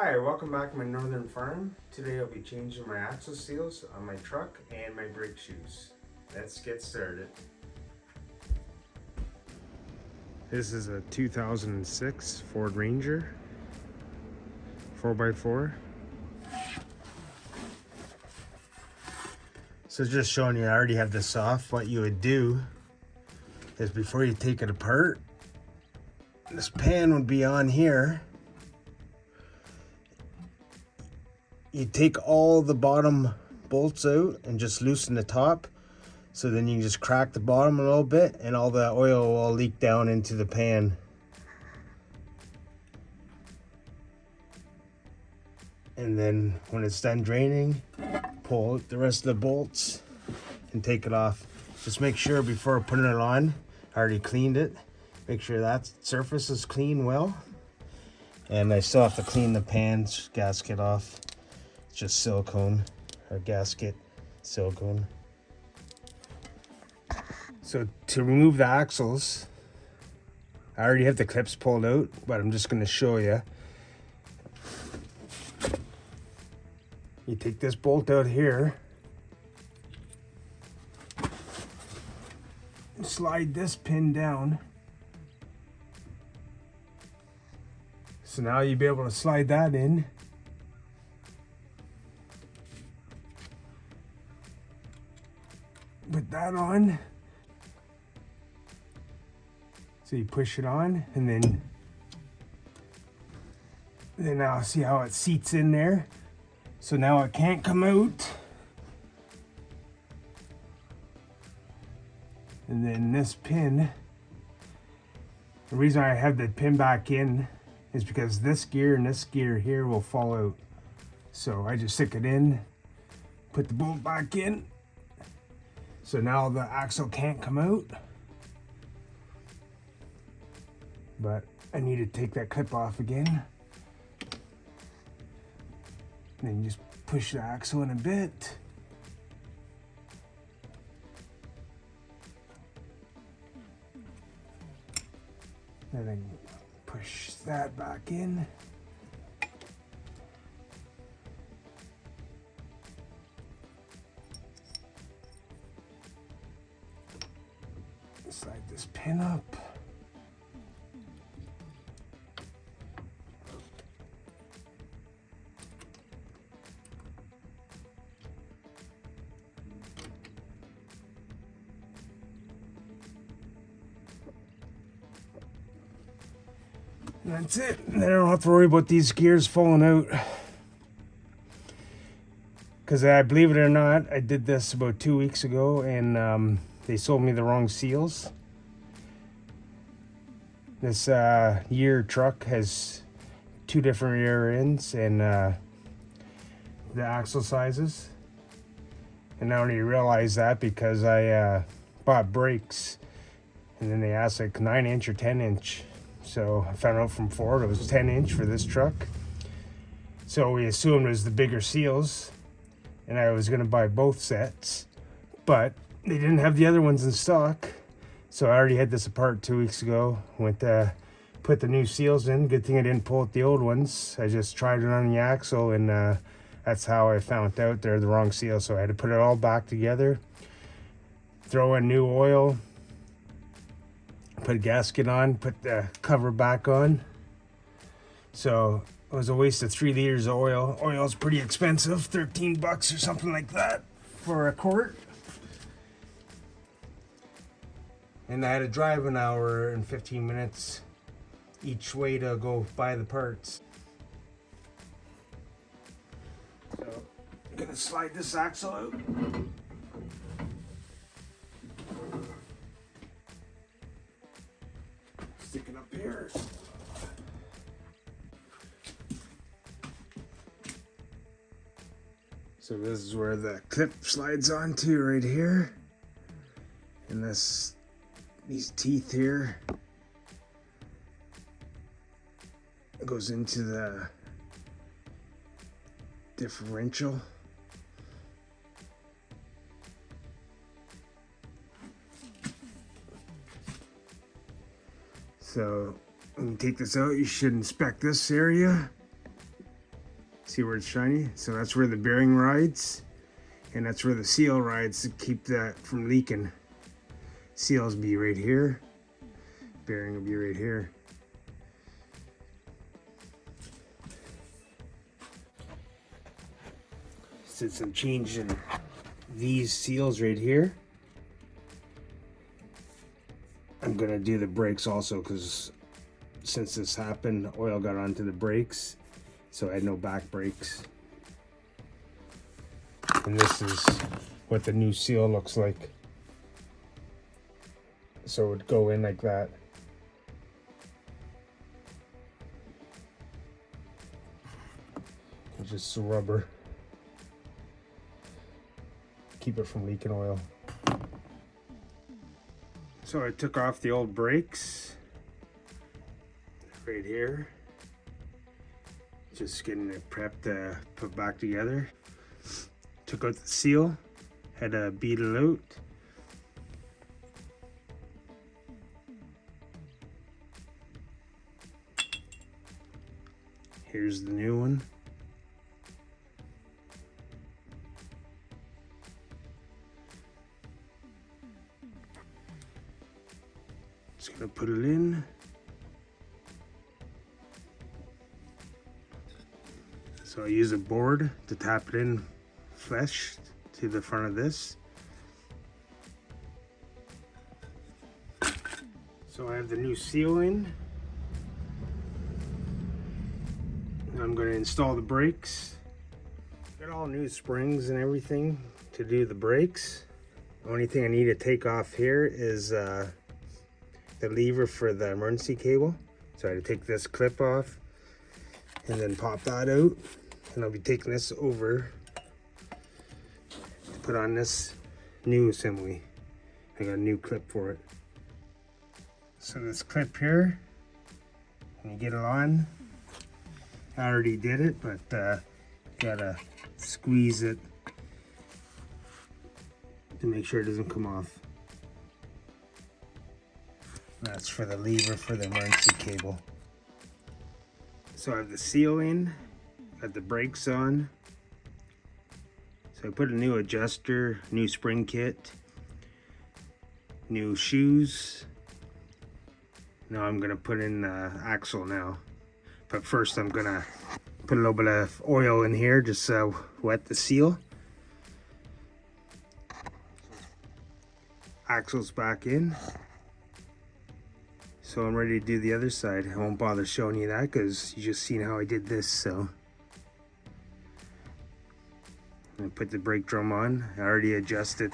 Hi, welcome back to my northern farm. Today I'll be changing my axle seals on my truck and my brake shoes. Let's get started. This is a 2006 Ford Ranger 4x4. So just showing you, I already have this off. What you would do is before you take it apart, this pan would be on here. You take all the bottom bolts out and just loosen the top, so then you can just crack the bottom a little bit and all the oil will leak down into the pan. And then when it's done draining, pull out the rest of the bolts and take it off. Just make sure before putting it on, I already cleaned it. Make sure that surface is clean well. And I still have to clean the pan gasket off. It's just silicone, or gasket silicone. So to remove the axles, I already have the clips pulled out, but I'm just going to show you. You take this bolt out here, slide this pin down. So now you'll be able to slide that in. Put that on. So you push it on, and then now see how it seats in there. So now it can't come out. And then this pin, the reason I have the pin back in is because this gear and this gear here will fall out. So I just stick it in, put the bolt back in. So now the axle can't come out. But I need to take that clip off again. And then you just push the axle in a bit. And then push that back in. Slide this pin up. And that's it. And then I don't have to worry about these gears falling out. Because I believe it or not, I did this about 2 weeks ago, and they sold me the wrong seals. This year truck has 2 different rear ends and the axle sizes. And I only realized that because I bought brakes, and then they asked like 9-inch or 10-inch. So I found out from Ford it was 10-inch for this truck. So we assumed it was the bigger seals, and I was gonna buy both sets, but they didn't have the other ones in stock. So I already had this apart 2 weeks ago. Went to put the new seals in. Good thing I didn't pull out the old ones. I just tried it on the axle, and that's how I found out they're the wrong seal. So I had to put it all back together, throw in new oil, put a gasket on, put the cover back on. So it was a waste of 3 liters of oil. Oil's pretty expensive, 13 bucks or something like that for a quart. And I had to drive an hour and 15 minutes each way to go buy the parts. So I'm gonna slide this axle out. Stick it up here. So this is where the clip slides onto right here. And these teeth here goes into the differential. So when you take this out, you should inspect this area. See where it's shiny? So that's where the bearing rides, and that's where the seal rides to keep that from leaking. Seals be right here, bearing will be right here. Since I'm changing these seals right here, I'm gonna do the brakes also, because since this happened, oil got onto the brakes, so I had no back brakes. And this is what the new seal looks like. So it would go in like that. It's just rubber. Keep it from leaking oil. So I took off the old brakes right here. Just getting it prepped to put back together. Took out the seal, had to beat it out. Here's the new one. Just gonna put it in. So I use a board to tap it in flush to the front of this. So I have the new seal in. I'm going to install the brakes. Got all new springs and everything to do the brakes. The only thing I need to take off here is the lever for the emergency cable. So I had to take this clip off and then pop that out. And I'll be taking this over to put on this new assembly. I got a new clip for it. So this clip here, when you get it on, I already did it, but gotta squeeze it to make sure it doesn't come off. That's for the lever for the emergency cable. So I have the seal in, got the brakes on. So I put a new adjuster, new spring kit, new shoes. Now I'm gonna put in the axle now. But first I'm gonna put a little bit of oil in here, just wet the seal. Axle's back in. So I'm ready to do the other side. I won't bother showing you that because you just seen how I did this, so. I put the brake drum on. I already adjusted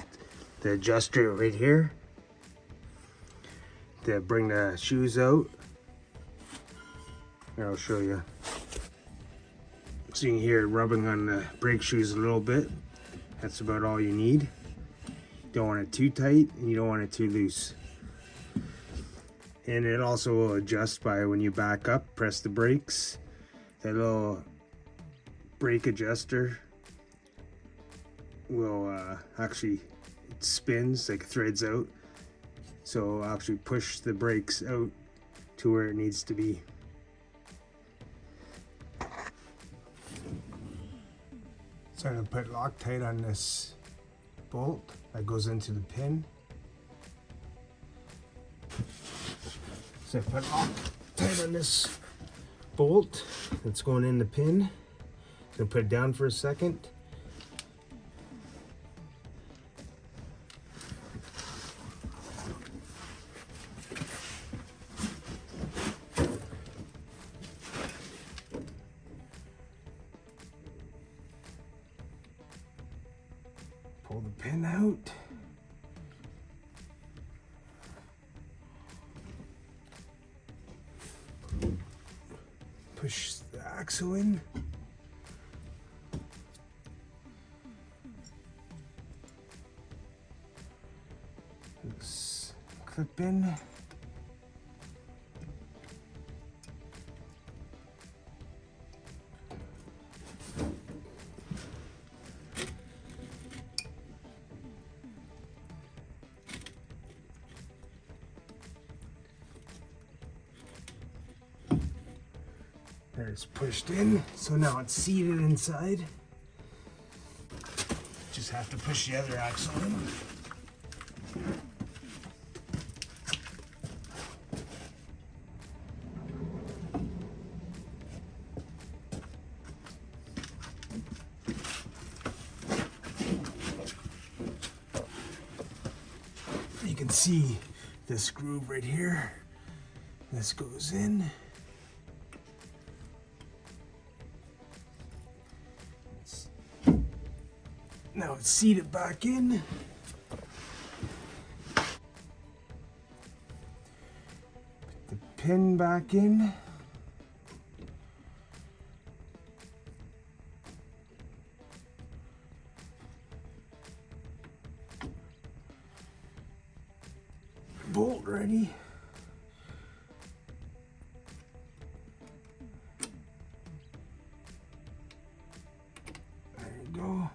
the adjuster right here to bring the shoes out. Here, I'll show you. So you can hear it rubbing on the brake shoes a little bit. That's about all you need. You don't want it too tight and you don't want it too loose. And it also will adjust by when you back up, press the brakes. That little brake adjuster will actually, it spins, like threads out. So it'll actually push the brakes out to where it needs to be. So I'm going to put Loctite on this bolt that goes into the pin. So I put Loctite on this bolt that's going in the pin. I'm going to put it down for a second. Pull the pin out. Push the axle in. Let's clip in. There There it's pushed in, so now it's seated inside. Just have to push the other axle in. You can see this groove right here. This goes in. Now it's seated back in. Put the pin back in. Bolt ready. There you go.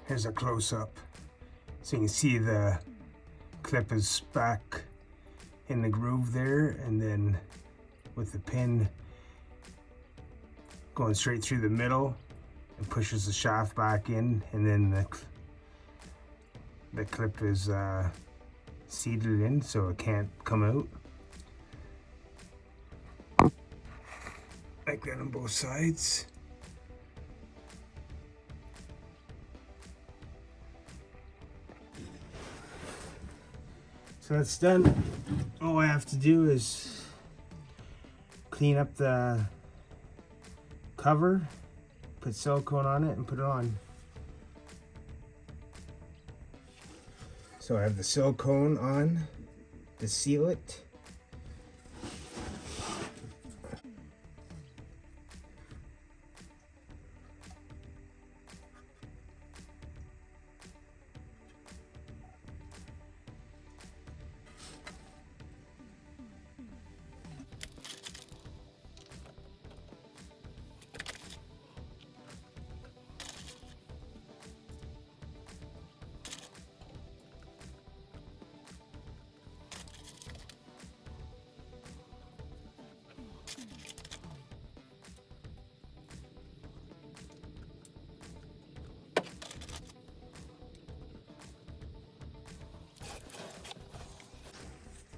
Here's a close-up, so you can see the clip is back in the groove there, and then with the pin going straight through the middle, it pushes the shaft back in, and then the clip is seated in, so it can't come out. Like that on both sides. So that's done. All I have to do is clean up the cover, put silicone on it, and put it on. So I have the silicone on to seal it.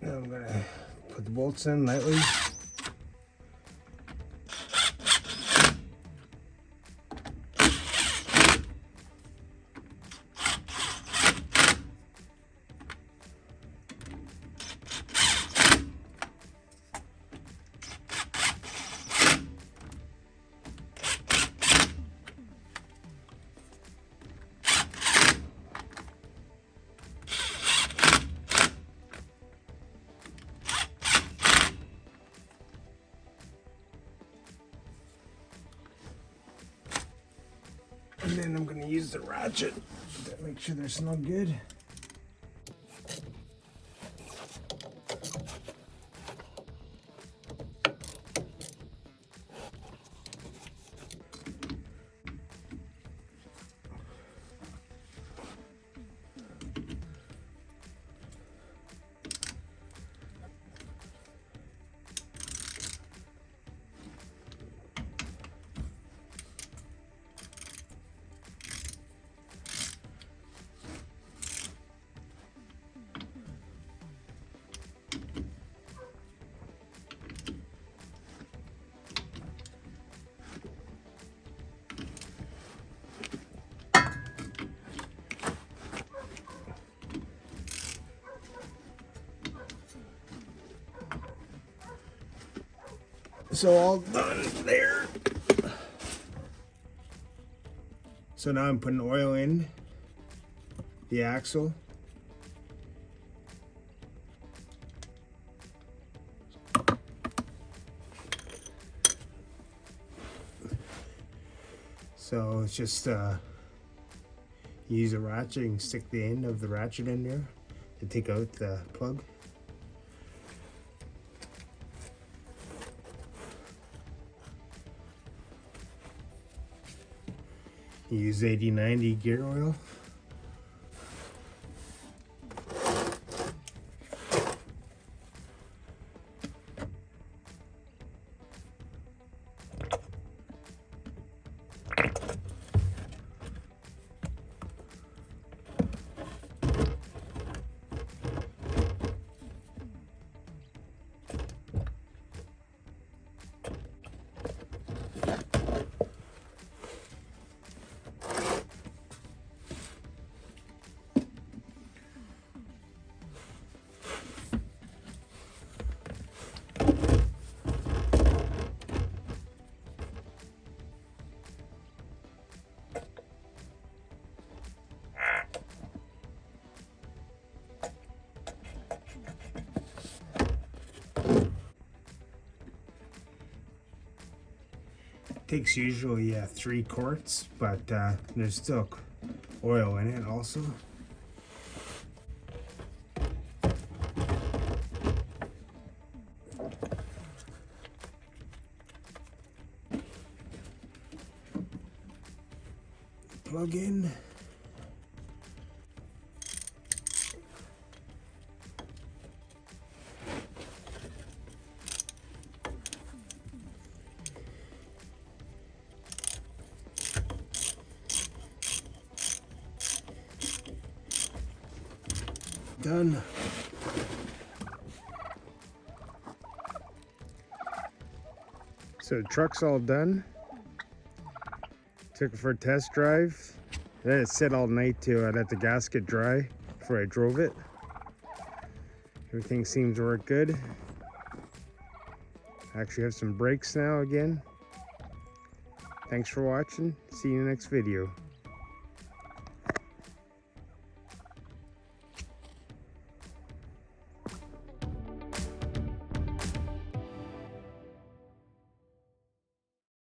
Now I'm gonna put the bolts in lightly. And then I'm going to use the ratchet to make sure they're snug good. So all done there. So now I'm putting oil in the axle. So it's just use a ratchet and stick the end of the ratchet in there to take out the plug. Use 80/90 gear oil. Takes usually 3 quarts, but there's still oil in it also. Plug in. Done. So the truck's all done. Took it for a test drive. Then it sit all night to let the gasket dry before I drove it. Everything seems to work good. I actually have some brakes now again. Thanks for watching. See you in the next video.